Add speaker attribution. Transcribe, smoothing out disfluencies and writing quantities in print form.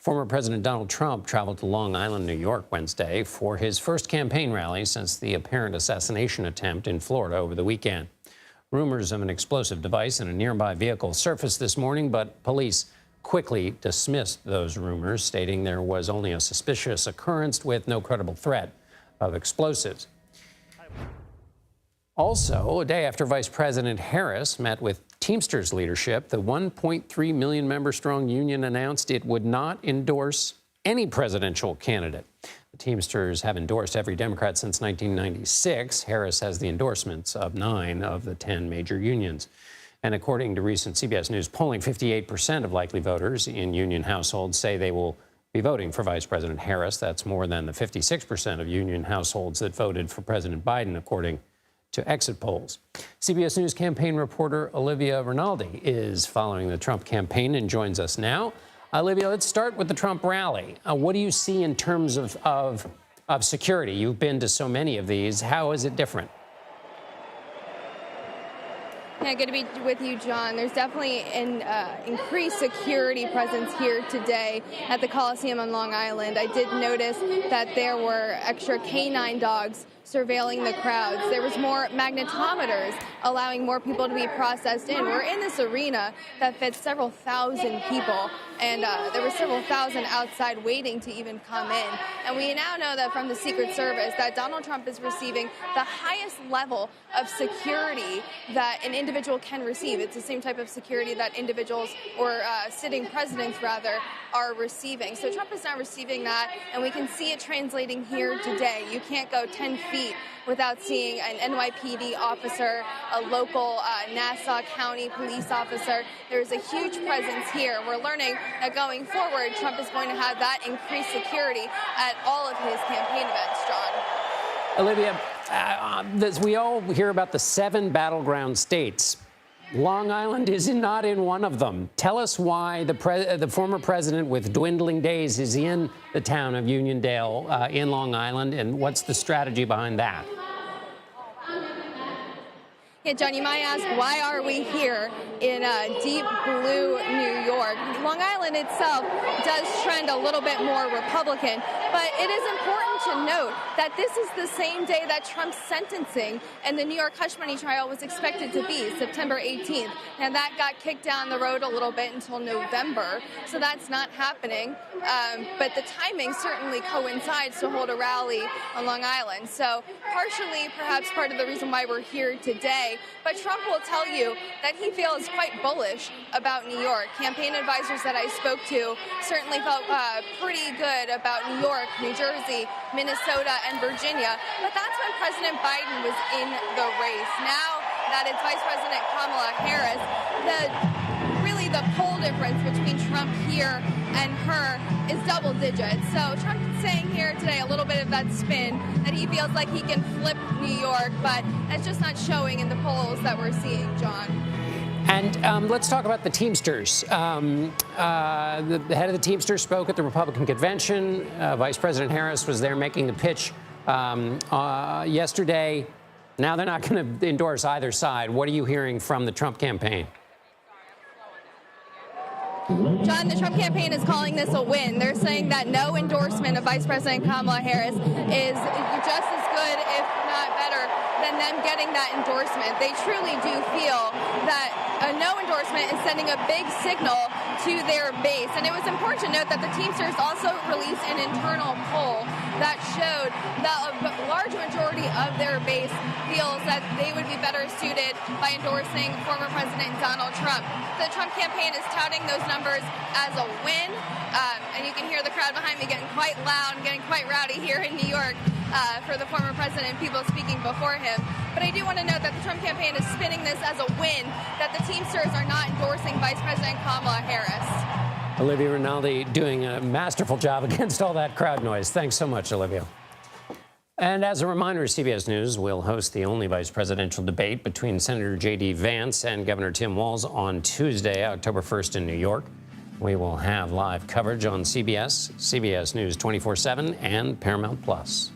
Speaker 1: Former President Donald Trump traveled to Long Island, New York, Wednesday for his first campaign rally since the apparent assassination attempt in Florida over the weekend. Rumors of an explosive device in a nearby vehicle surfaced this morning, but police quickly dismissed those rumors, stating there was only a suspicious occurrence with no credible threat of explosives. Also, a day after Vice President Harris met with Teamsters leadership, the 1.3 million member strong union announced it would not endorse any presidential candidate. The Teamsters have endorsed every Democrat since 1996. Harris has the endorsements of 9 of the 10 major unions. And according to recent CBS News polling, 58% of likely voters in union households say they will be voting for Vice President Harris. That's more than the 56% of union households that voted for President Biden, according to exit polls. CBS News campaign reporter Olivia Rinaldi is following the Trump campaign and joins us now. Olivia, let's start with the Trump rally. What do you see in terms of security? You've been to so many of these. How is it different?
Speaker 2: Yeah, good to be with you, John. There's definitely an increased security presence here today at the Coliseum on Long Island. I did notice that there were extra canine dogs surveilling the crowds. There was more magnetometers allowing more people to be processed in. We're in this arena that fits several thousand people, and there were several thousand outside waiting to even come in. And we now know that from the Secret Service that Donald Trump is receiving the highest level of security that an individual can receive. It's the same type of security that individuals, or sitting presidents rather, are receiving. So Trump is now receiving that, and we can see it translating here today. You can't go 10 feet without seeing an NYPD officer, a local Nassau County police officer. There's a huge presence here. We're learning that going forward, Trump is going to have that increased security at all of his campaign events, John.
Speaker 1: Olivia, we all hear about the 7 battleground states. Long Island is not in one of them. Tell us why the former president with dwindling days is in the town of Uniondale in Long Island, and what's the strategy behind that?
Speaker 2: Yeah, John, you might ask, why are we here in deep blue New York? Long Island itself does trend a little bit more Republican, but it is important to note that this is the same day that Trump's sentencing and the New York hush money trial was expected to be, September 18th. And that got kicked down the road a little bit until November, so that's not happening. But the timing certainly coincides to hold a rally on Long Island. So partially, perhaps part of the reason why we're here today. But Trump will tell you that he feels quite bullish about New York. Campaign advisors that I spoke to certainly felt pretty good about New York, New Jersey, Minnesota, and Virginia. But that's when President Biden was in the race. Now that it's Vice President Kamala Harris, the poll difference between Trump here and her is double digits. So Trump is saying here today a little bit of that spin, that he feels like he can flip New York, but that's just not showing in the polls that we're seeing, John.
Speaker 1: And let's talk about the Teamsters. The head of the Teamsters spoke at the Republican convention. Vice President Harris was there making the pitch yesterday. Now they're not going to endorse either side. What are you hearing from the Trump campaign?
Speaker 2: John, the Trump campaign is calling this a win. They're saying that no endorsement of Vice President Kamala Harris is just as good, if not better, than them getting that endorsement. They truly do feel that a no endorsement is sending a big signal to their base. And it was important to note that the Teamsters also released an internal poll that showed that a large majority of their base feels that they would be better suited by endorsing former President Donald Trump. The Trump campaign is touting those numbers as a win, and you can hear the crowd behind me getting quite loud and getting quite rowdy here in New York for the former president, people speaking before him. But I do want to note that the Trump campaign is spinning this as a win, that the Teamsters are not endorsing Vice President Kamala Harris.
Speaker 1: Olivia Rinaldi doing a masterful job against all that crowd noise. Thanks so much, Olivia. And as a reminder, CBS News will host the only vice presidential debate between Senator J.D. Vance and Governor Tim Walz on Tuesday, October 1st in New York. We will have live coverage on CBS, CBS News 24/7, and Paramount Plus.